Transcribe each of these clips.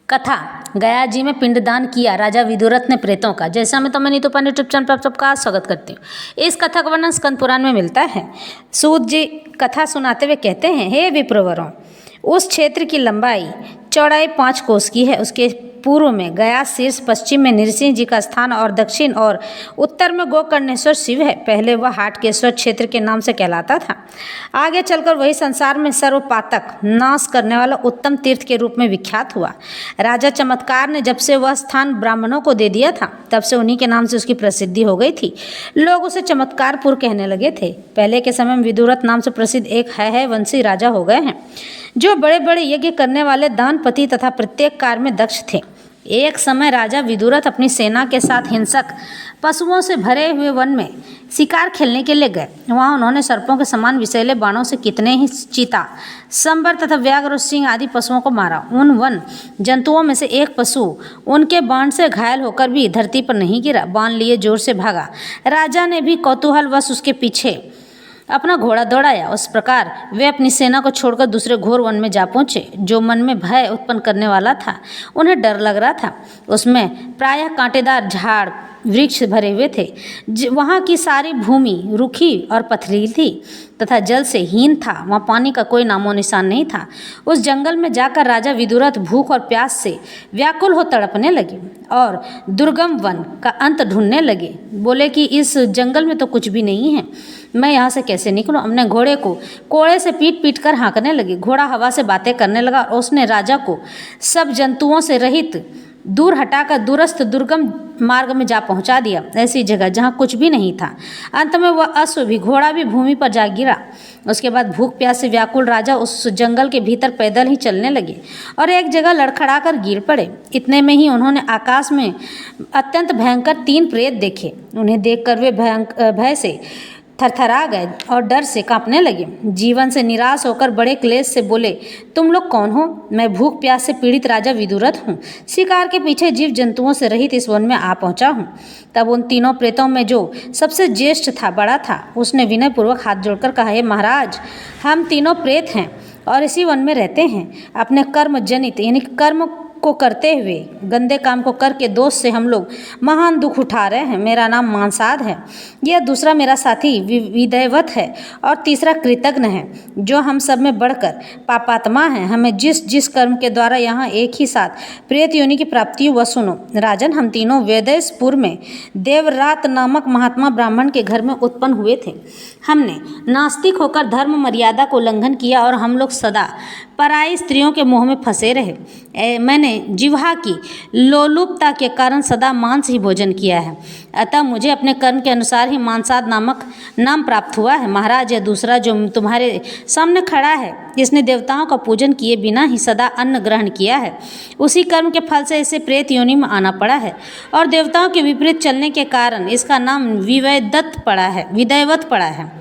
कथा गया जी में पिंडदान किया राजा विदुरथ ने प्रेतों का। जैसा मैं तमनी तो यूट्यूब चैनल पर आप सबका स्वागत करती हूँ। इस कथा का वर्णन स्कंद पुराण में मिलता है। सूत जी कथा सुनाते हुए कहते हैं, हे विप्रवरों, उस क्षेत्र की लंबाई चौड़ाई 5 कोस की है। उसके पूर्व में गया शीर्ष, पश्चिम में नृसिंह जी का स्थान और दक्षिण और उत्तर में गोकर्णेश्वर शिव है। पहले वह हाटकेश्वर क्षेत्र के नाम से कहलाता था। आगे चलकर वही संसार में सर्वपातक नाश करने वाला उत्तम तीर्थ के रूप में विख्यात हुआ। राजा चमत्कार ने जब से वह स्थान ब्राह्मणों को दे दिया था, तब से उन्हीं के नाम से उसकी प्रसिद्धि हो गई थी। लोग उसे चमत्कारपुर कहने लगे थे। पहले के समय में विदुरथ नाम से प्रसिद्ध एक है वंशी राजा हो गए हैं, जो बड़े बड़े यज्ञ करने वाले दानपति तथा प्रत्येक कार्य में दक्ष थे। एक समय राजा विदुरथ अपनी सेना के साथ हिंसक पशुओं से भरे हुए वन में शिकार खेलने के लिए गए। वहाँ उन्होंने सर्पों के समान विषैले बाणों से कितने ही चीता, सांबर तथा व्याघ्र और सिंह आदि पशुओं को मारा। उन वन जंतुओं में से एक पशु उनके बाण से घायल होकर भी धरती पर नहीं गिरा, बाण लिए जोर से भागा। राजा ने भी कौतूहलवश उसके पीछे अपना घोड़ा दौड़ाया। उस प्रकार वे अपनी सेना को छोड़कर दूसरे घोर वन में जा पहुँचे, जो मन में भय उत्पन्न करने वाला था। उन्हें डर लग रहा था। उसमें प्रायः कांटेदार झाड़ वृक्ष भरे हुए थे। वहाँ की सारी भूमि रूखी और पथरीली थी तथा जल से हीन था। वहाँ पानी का कोई नामो निशान नहीं था। उस जंगल में जाकर राजा विदुरथ भूख और प्यास से व्याकुल हो तड़पने लगे और दुर्गम वन का अंत ढूंढने लगे। बोले कि इस जंगल में तो कुछ भी नहीं है, मैं यहाँ से कैसे निकलूँ। अपने घोड़े को कोड़े से पीट पीट कर हाँकने लगे। घोड़ा हवा से बातें करने लगा और उसने राजा को सब जंतुओं से रहित दूर हटाकर दूरस्थ दुर्गम मार्ग में जा पहुंचा दिया, ऐसी जगह जहां कुछ भी नहीं था। अंत में वह अश्व भी, घोड़ा भी भूमि पर जा गिरा। उसके बाद भूख प्यास से व्याकुल राजा उस जंगल के भीतर पैदल ही चलने लगे और एक जगह लड़खड़ा कर गिर पड़े। इतने में ही उन्होंने आकाश में अत्यंत भयंकर 3 प्रेत देखे। उन्हें देखकर वे भय से थरथरा गए और डर से कांपने लगे। जीवन से निराश होकर बड़े क्लेश से बोले, तुम लोग कौन हो? मैं भूख प्यास से पीड़ित राजा विदुरथ हूँ। शिकार के पीछे जीव जंतुओं से रहित इस वन में आ पहुँचा हूँ। तब उन तीनों प्रेतों में जो सबसे ज्येष्ठ था, बड़ा था, उसने विनयपूर्वक हाथ जोड़कर कहा, हे महाराज, हम तीनों प्रेत हैं और इसी वन में रहते हैं। अपने कर्म जनित यानी कर्म को करते हुए, गंदे काम को करके दोष से हम लोग महान दुख उठा रहे हैं। मेरा नाम मानसाद है, यह दूसरा मेरा साथी विदयवत है और तीसरा कृतघ्न है, जो हम सब में बढ़कर पापात्मा है। हमें जिस जिस कर्म के द्वारा यहाँ एक ही साथ प्रेत योनि की प्राप्ति हुआ, सुनो राजन, हम तीनों वेदयपुर में देवरात नामक महात्मा ब्राह्मण के घर में उत्पन्न हुए थे। हमने नास्तिक होकर धर्म मर्यादा को उल्लंघन किया और हम लोग सदा पराई स्त्रियों के मोह में फंसे रहे। मैंने जिह्वा की लोलुपता के कारण सदा मांस ही भोजन किया है, अतः मुझे अपने कर्म के अनुसार ही मानसाद नामक नाम प्राप्त हुआ है। महाराज, यह दूसरा जो तुम्हारे सामने खड़ा है, इसने देवताओं का पूजन किए बिना ही सदा अन्न ग्रहण किया है। उसी कर्म के फल से इसे प्रेत योनि में आना पड़ा है और देवताओं के विपरीत चलने के कारण इसका नाम विदयवत पड़ा है।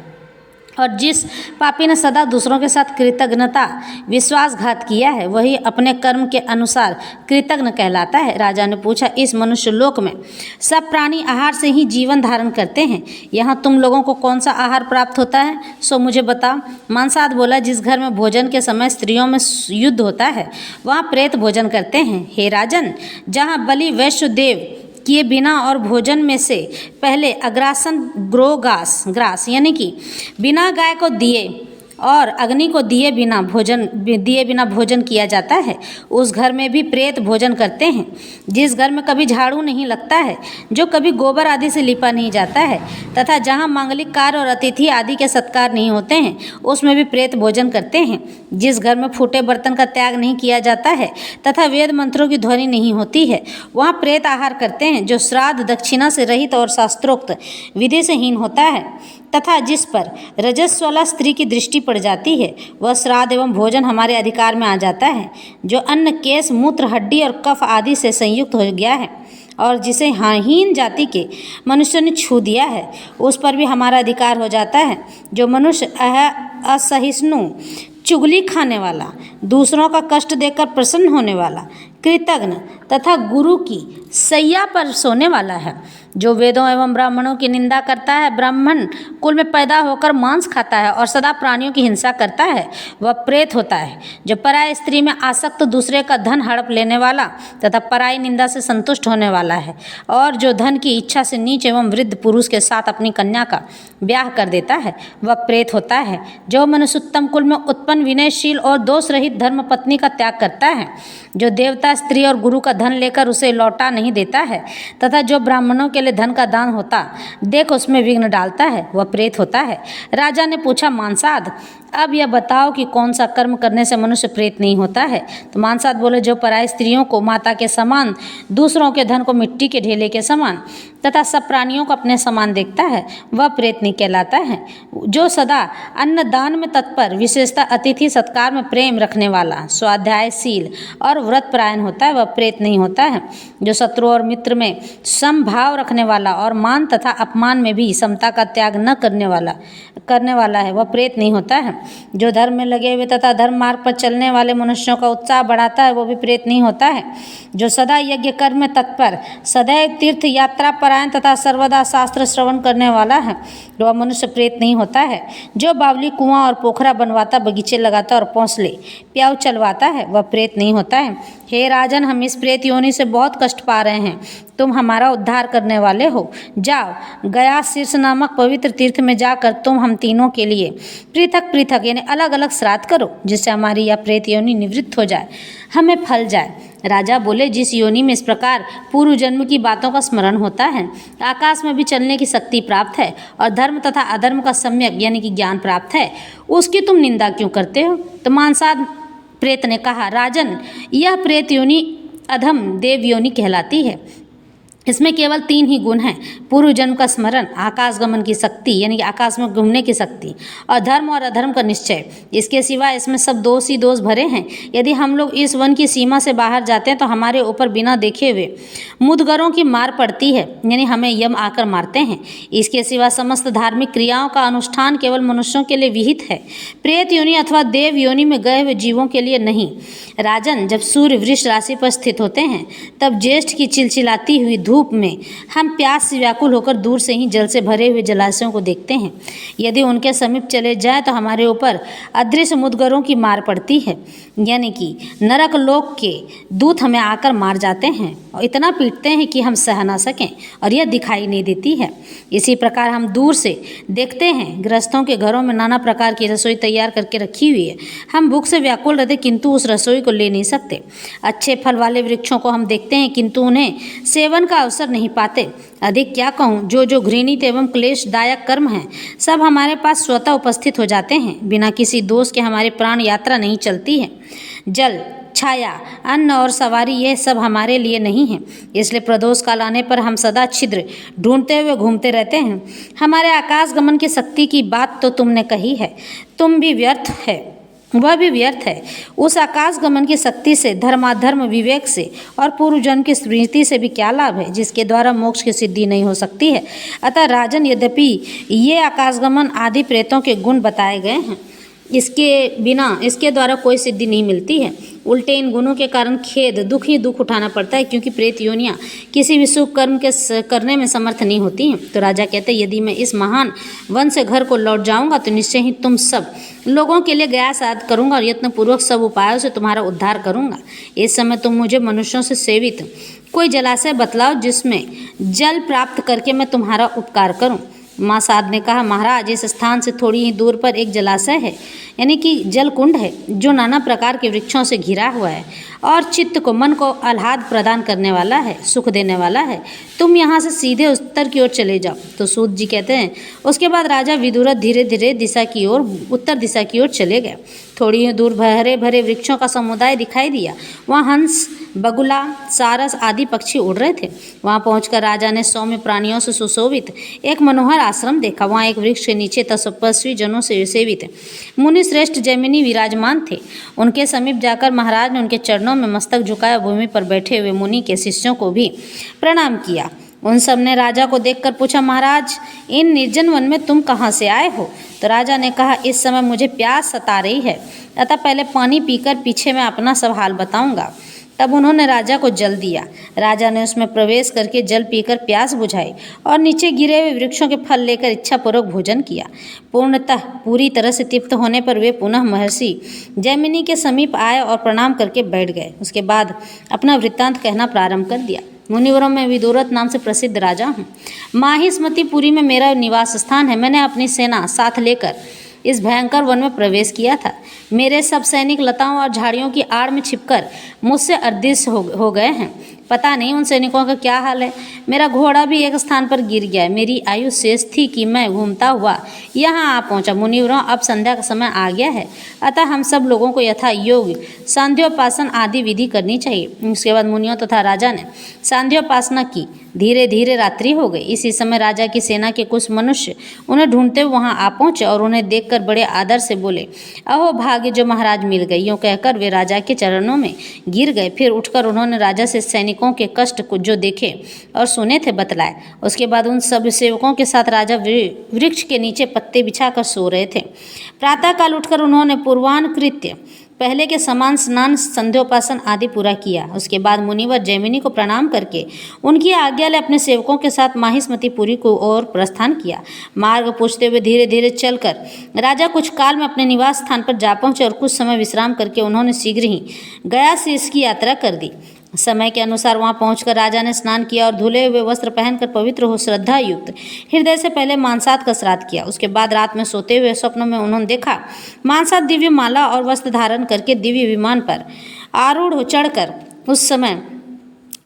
और जिस पापी ने सदा दूसरों के साथ कृतज्ञता विश्वासघात किया है, वही अपने कर्म के अनुसार कृतज्ञ कहलाता है। राजा ने पूछा, इस मनुष्य लोक में सब प्राणी आहार से ही जीवन धारण करते हैं, यहाँ तुम लोगों को कौन सा आहार प्राप्त होता है, सो मुझे बताओ। मानसाद बोला, जिस घर में भोजन के समय स्त्रियों में युद्ध होता है, वहाँ प्रेत भोजन करते हैं। हे राजन, जहाँ बलि वैश्यदेव किए बिना और भोजन में से पहले अग्रासन ग्रास यानी कि बिना गाय को दिए और अग्नि को दिए बिना भोजन किया जाता है, उस घर में भी प्रेत भोजन करते हैं। जिस घर में कभी झाड़ू नहीं लगता है, जो कभी गोबर आदि से लिपा नहीं जाता है, तथा जहाँ मांगलिक कार्य और अतिथि आदि के सत्कार नहीं होते हैं, उसमें भी प्रेत भोजन करते हैं। जिस घर में फूटे बर्तन का त्याग नहीं किया जाता है तथा वेद मंत्रों की ध्वनि नहीं होती है, वहाँ प्रेत आहार करते हैं। जो श्राद्ध दक्षिणा से रहित और शास्त्रोक्त विधि से हीन होता है तथा जिस पर रजस्वला स्त्री की दृष्टि पड़ जाती है, वह श्राद्ध एवं भोजन हमारे अधिकार में आ जाता है। जो अन्न केश मूत्र हड्डी और कफ आदि से संयुक्त हो गया है और जिसे हीन जाति के मनुष्य ने छू दिया है, उस पर भी हमारा अधिकार हो जाता है। जो मनुष्य असहिष्णु, चुगली खाने वाला, दूसरों का कष्ट देकर प्रसन्न होने वाला, कृतज्ञ तथा गुरु की सैया पर सोने वाला है। जो वेदों एवं ब्राह्मणों की निंदा करता है, ब्राह्मण कुल में पैदा होकर मांस खाता है और सदा प्राणियों की हिंसा करता है, वह प्रेत होता है। जो पराय स्त्री में आसक्त दूसरे का धन हड़प लेने वाला तथा पराई निंदा से संतुष्ट होने वाला है और जो धन की इच्छा से नीच एवं वृद्ध पुरुष के साथ अपनी कन्या का ब्याह कर देता है, वह प्रेत होता है। जो मनुष्य उत्तम कुल में उत्पन्न विनयशील और दोष रहित धर्म पत्नी का त्याग करता है, जो देवता, स्त्री और गुरु का धन लेकर उसे लौटा नहीं देता है तथा जो ब्राह्मणों के लिए धन का दान होता देख उसमें विघ्न डालता है, वह प्रेत होता है। राजा ने पूछा, मानसाद, अब यह बताओ कि कौन सा कर्म करने से मनुष्य प्रेत नहीं होता है? तो मानसाद बोले, जो पराय स्त्रियों को माता के समान, दूसरों के धन को मिट्टी के ढेले के समान तथा सब प्राणियों को अपने समान देखता है, वह प्रेत नहीं कहलाता है। जो सदा अन्नदान में तत्पर, विशेषतः अतिथि सत्कार में प्रेम रखने वाला, स्वाध्यायशील और व्रत परायण होता है, वह प्रेत नहीं होता है। जो शत्रु और मित्र में समभाव रखने वाला और मान तथा अपमान में भी समता का त्याग न करने वाला है, वह प्रेत नहीं होता है। जो धर्म में लगे हुए तथा धर्म मार्ग पर चलने वाले मनुष्यों का उत्साह बढ़ाता है, वो भी प्रेत नहीं होता है। जो सदा यज्ञ कर्म में तत्पर, सदैव तीर्थ यात्रा परायण तथा सर्वदा शास्त्र श्रवण करने वाला है, वह मनुष्य प्रेत नहीं होता है। जो बावली कुआं और पोखरा बनवाता, बगीचे लगाता और पौंसले प्याऊ चलवाता है, वह प्रेत नहीं होता है। हे राजन, हम इस प्रेत योनि से बहुत कष्ट पा रहे हैं, तुम हमारा उद्धार करने वाले हो। जाओ, गया शीर्ष नामक पवित्र तीर्थ में जाकर तुम हम तीनों के लिए पृथक पृथक यानी अलग अलग श्राद्ध करो, जिससे हमारी यह प्रेत योनि निवृत्त हो जाए, हमें फल जाए। राजा बोले, जिस योनि में इस प्रकार पूर्व जन्म की बातों का स्मरण होता है, आकाश में भी चलने की शक्ति प्राप्त है और धर्म तथा अधर्म का सम्यक यानी कि ज्ञान प्राप्त है, उसकी तुम निंदा क्यों करते हो? तो मानसाद प्रेत ने कहा, राजन, यह प्रेत योनि अधम देव योनि कहलाती है। इसमें केवल 3 ही गुण हैं, पूर्व जन्म का स्मरण, आकाश गमन की शक्ति यानी कि आकाश में घूमने की शक्ति और धर्म और अधर्म का निश्चय। इसके सिवा इसमें सब दोष ही दोष भरे हैं। यदि हम लोग इस वन की सीमा से बाहर जाते हैं तो हमारे ऊपर बिना देखे हुए मुदगरों की मार पड़ती है, यानी हमें यम आकर मारते हैं। इसके सिवा समस्त धार्मिक क्रियाओं का अनुष्ठान केवल मनुष्यों के लिए विहित है, प्रेत योनि अथवा देव योनि में गए हुए जीवों के लिए नहीं। राजन, जब सूर्य वृष राशि पर स्थित होते हैं, तब ज्येष्ठ की चिलचिलाती हुई धूप में हम प्यास से व्याकुल होकर दूर से ही जल से भरे हुए जलाशयों को देखते हैं। यदि उनके समीप चले जाए तो हमारे ऊपर अदृश्य मुदगरों की मार पड़ती है, यानी कि नरक लोक के दूत हमें आकर मार जाते हैं और इतना पीटते हैं कि हम सह ना सकें और यह दिखाई नहीं देती है। इसी प्रकार हम दूर से देखते हैं, गृहस्थों के घरों में नाना प्रकार की रसोई तैयार करके रखी हुई है। हम भूख से व्याकुल रहते किंतु उस रसोई को ले नहीं सकते। अच्छे फल वाले वृक्षों को हम देखते हैं किंतु उन्हें सेवन का अवसर नहीं पाते। अधिक क्या कहूँ, जो घृणित एवं क्लेशदायक कर्म हैं, सब हमारे पास स्वतः उपस्थित हो जाते हैं। बिना किसी दोष के हमारे प्राण यात्रा नहीं चलती है। जल, छाया, अन्न और सवारी यह सब हमारे लिए नहीं है, इसलिए प्रदोष काल आने पर हम सदा छिद्र ढूंढते हुए घूमते रहते हैं। हमारे आकाश गमन की शक्ति की बात तो तुमने कही है, तुम भी व्यर्थ है, वह भी व्यर्थ है। उस आकाश गमन की शक्ति से, धर्माधर्म विवेक से और पूर्व जन्म की स्मृति से भी क्या लाभ है, जिसके द्वारा मोक्ष की सिद्धि नहीं हो सकती है। अतः राजन, यद्यपि ये आकाशगमन आदि प्रेतों के गुण बताए गए हैं, इसके द्वारा कोई सिद्धि नहीं मिलती है। उल्टे इन गुणों के कारण खेद, दुख ही दुख उठाना पड़ता है, क्योंकि प्रेत योनियाँ किसी भी शुभ कर्म के करने में समर्थ नहीं होती हैं। तो राजा कहते हैं, यदि मैं इस महान वन से घर को लौट जाऊंगा तो निश्चय ही तुम सब लोगों के लिए गया साध करूंगा और यत्नपूर्वक सब उपायों से तुम्हारा उद्धार करूंगा। इस समय तुम मुझे मनुष्यों से सेवित कोई जलाशय बतलाओ जिसमें जल प्राप्त करके मैं तुम्हारा उपकार करूँ। माँ साध ने कहा, महाराज, इस स्थान से थोड़ी ही दूर पर एक जलाशय है, यानी कि जल कुंड है, जो नाना प्रकार के वृक्षों से घिरा हुआ है और चित्त को, मन को आह्लाद प्रदान करने वाला है, सुख देने वाला है। तुम यहाँ से सीधे उत्तर की ओर चले जाओ। तो सूत जी कहते हैं, उसके बाद राजा विदुरथ धीरे धीरे उत्तर दिशा की ओर चले गए। थोड़ी ही दूर हरे भरे वृक्षों का समुदाय दिखाई दिया। वहाँ हंस, बगुला, सारस आदि पक्षी उड़ रहे थे। वहाँ पहुंचकर राजा ने सौम्य प्राणियों से सुशोभित एक मनोहर आश्रम देखा। वहाँ एक वृक्ष के नीचे तपस्वी जनों से सेवित मुनि श्रेष्ठ जैमिनी विराजमान थे। उनके समीप जाकर महाराज ने उनके चरणों में मस्तक झुकाया, भूमि पर बैठे हुए मुनि के शिष्यों को भी प्रणाम किया। उन सब ने राजा को देखकर पूछा, महाराज, इन निर्जन वन में तुम कहाँ से आए हो? तो राजा ने कहा, इस समय मुझे प्यास सता रही है, अतः पहले पानी पीकर पीछे मैं अपना सब हाल बताऊंगा। तब उन्होंने राजा को जल दिया। राजा ने उसमें प्रवेश करके जल पीकर प्यास बुझाई और नीचे गिरे हुए वृक्षों के फल लेकर इच्छापूर्वक भोजन किया। पूर्णतः पूरी तरह से तृप्त होने पर वे पुनः महर्षि जैमिनी के समीप आए और प्रणाम करके बैठ गए। उसके बाद अपना वृत्तांत कहना प्रारंभ कर दिया। मुनिवरों में विदुरथ नाम से प्रसिद्ध राजा हूँ। माहिष्मतिपुरी में मेरा निवास स्थान है। मैंने अपनी सेना साथ लेकर इस भयंकर वन में प्रवेश किया था। मेरे सब सैनिक लताओं और झाड़ियों की आड़ में छिपकर मुझसे अदृश्य हो गए हैं। पता नहीं उन सैनिकों का क्या हाल है। मेरा घोड़ा भी एक स्थान पर गिर गया। मेरी आयु शेष थी कि मैं घूमता हुआ यहाँ आ पहुँचा। मुनिवरों, अब संध्या का समय आ गया है, अतः हम सब लोगों को यथा योग सांध्योपासन आदि विधि करनी चाहिए। उसके बाद मुनियों तथा राजा ने सांध्योपासना की। धीरे धीरे रात्रि हो गई। इसी समय राजा की सेना के कुछ मनुष्य उन्हें ढूंढते हुए वहां आ पहुंचे और उन्हें देखकर बड़े आदर से बोले, अहो भाग्य जो महाराज मिल गए। यूँ कहकर वे राजा के चरणों में गिर गए। फिर उठकर उन्होंने राजा से सैनिकों के कष्ट को जो देखे और सुने थे बतलाए। उसके बाद उन सब सेवकों के साथ राजा वृक्ष के नीचे पत्ते बिछाकर सो रहे थे। प्रातःकाल उठकर उन्होंने पूर्वान्न कृत्य पहले के समान स्नान, संध्योपासन आदि पूरा किया। उसके बाद मुनिवर जैमिनी को प्रणाम करके उनकी आज्ञा ले अपने सेवकों के साथ माहिष्मतिपुरी को ओर प्रस्थान किया। मार्ग पूछते हुए धीरे धीरे चलकर राजा कुछ काल में अपने निवास स्थान पर जा पहुंचे और कुछ समय विश्राम करके उन्होंने शीघ्र ही गया से इसकी यात्रा कर दी। समय के अनुसार वहां पहुंचकर राजा ने स्नान किया और धुले हुए वस्त्र पहनकर पवित्र हो श्रद्धा युक्त हृदय से पहले मानसात का श्राद्ध किया। उसके बाद रात में सोते हुए स्वप्न में उन्होंने देखा मानसात दिव्य माला और वस्त्र धारण करके दिव्य विमान पर आरूढ़ हो चढ़कर उस समय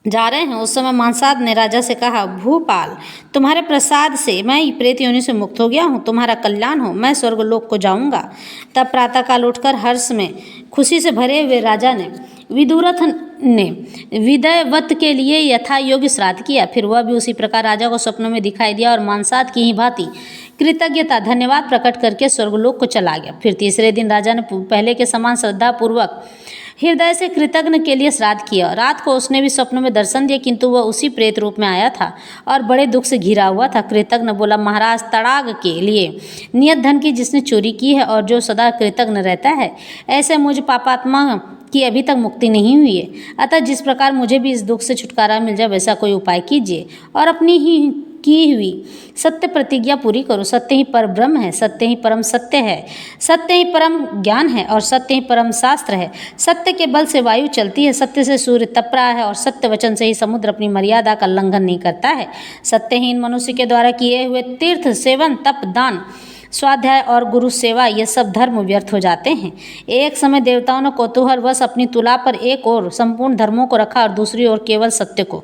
जा रहे हैं। उस समय मानसाद ने राजा से कहा, भूपाल, तुम्हारे प्रसाद से मैं प्रेत योनि से मुक्त हो गया हूँ। तुम्हारा कल्याण हो, मैं स्वर्गलोक को जाऊँगा। तब प्रातःकाल उठकर हर्ष में खुशी से भरे हुए राजा ने विदुरथ ने विदयवत के लिए यथा योग्य श्राद्ध किया। फिर वह भी उसी प्रकार राजा को स्वप्न में दिखाई दिया और मानसाद की ही भांति कृतज्ञता धन्यवाद प्रकट करके स्वर्गलोक को चला गया। फिर तीसरे दिन राजा ने पहले के समान श्रद्धापूर्वक हृदय से कृतज्ञ के लिए श्राद्ध किया। रात को उसने भी स्वप्न में दर्शन दिया, किंतु वह उसी प्रेत रूप में आया था और बड़े दुख से घिरा हुआ था। कृतज्ञ बोला, महाराज, तड़ाग के लिए नियत धन की जिसने चोरी की है और जो सदा कृतज्ञ रहता है, ऐसे मुझ पापात्मा की अभी तक मुक्ति नहीं हुई है। अतः जिस प्रकार मुझे भी इस दुख से छुटकारा मिल जाए वैसा कोई उपाय कीजिए और अपनी ही की हुई सत्य प्रतिज्ञा पूरी करो। सत्य ही पर ब्रह्म है, सत्य ही परम सत्य है, सत्य ही परम ज्ञान है और सत्य ही परम शास्त्र है। सत्य के बल से वायु चलती है, सत्य से सूर्य तप रहा है और सत्य वचन से ही समुद्र अपनी मर्यादा का उल्लंघन नहीं करता है। सत्यहीन मनुष्य के द्वारा किए हुए तीर्थ, सेवन, तप, दान, स्वाध्याय और गुरु सेवा ये सब धर्म व्यर्थ हो जाते हैं। एक समय देवताओं ने कौतूहलवश अपनी तुला पर एक ओर संपूर्ण धर्मों को रखा और दूसरी ओर केवल सत्य को,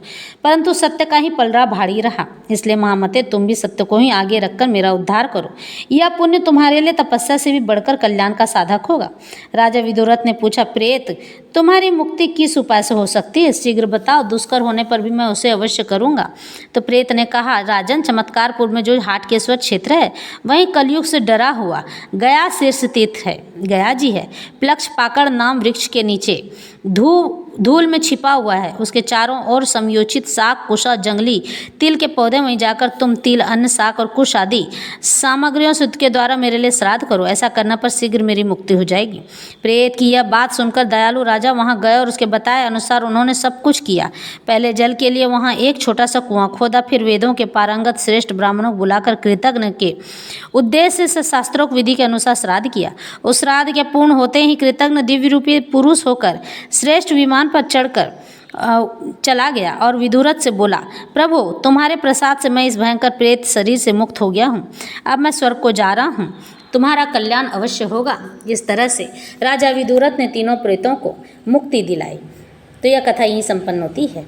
परंतु सत्य का ही पलड़ा भारी रहा। इसलिए महामते, तुम भी सत्य को ही आगे रखकर मेरा उद्धार करो। यह पुण्य तुम्हारे लिए तपस्या से भी बढ़कर कल्याण का साधक होगा। राजा विदुरथ ने पूछा, प्रेत, तुम्हारी मुक्ति किस उपाय से हो सकती है? शीघ्र बताओ, दुष्कर होने पर भी मैं उसे अवश्य करूँगा। तो प्रेत ने कहा, राजन, चमत्कारपुर में जो हाटकेश्वर क्षेत्र है वहीं कलयुग से डरा हुआ गया शीर्ष तीर्थ है, गया जी है। प्लक्ष पाकड़ नाम वृक्ष के नीचे धूल में छिपा हुआ है। उसके चारों ओर समयोचित शाक, कुश और जंगली तिल के पौधे, वहीं जाकर तुम तिल, अन्न, शाक और कुश आदि सामग्रियों से के द्वारा मेरे लिए श्राद्ध करो। ऐसा करने पर शीघ्र मेरी मुक्ति हो जाएगी। प्रेत की यह बात सुनकर दयालु राजा वहां गए और उसके बताए अनुसार उन्होंने सब कुछ किया। पहले जल के लिए वहां एक छोटा सा कुआं खोदा, फिर वेदों के पारंगत श्रेष्ठ ब्राह्मणों को बुलाकर कृतज्ञ के उद्देश्य से शास्त्रोक्त विधि के अनुसार श्राद्ध किया। उस श्राद्ध के पूर्ण होते ही कृतज्ञ दिव्य रूपी पुरुष होकर श्रेष्ठ विमान पर चढ़कर चला गया और विदुरथ से बोला, प्रभु, तुम्हारे प्रसाद से मैं इस भयंकर प्रेत शरीर से मुक्त हो गया हूँ। अब मैं स्वर्ग को जा रहा हूँ, तुम्हारा कल्याण अवश्य होगा। इस तरह से राजा विदुरथ ने तीनों प्रेतों को मुक्ति दिलाई। तो यह कथा यहीं संपन्न होती है।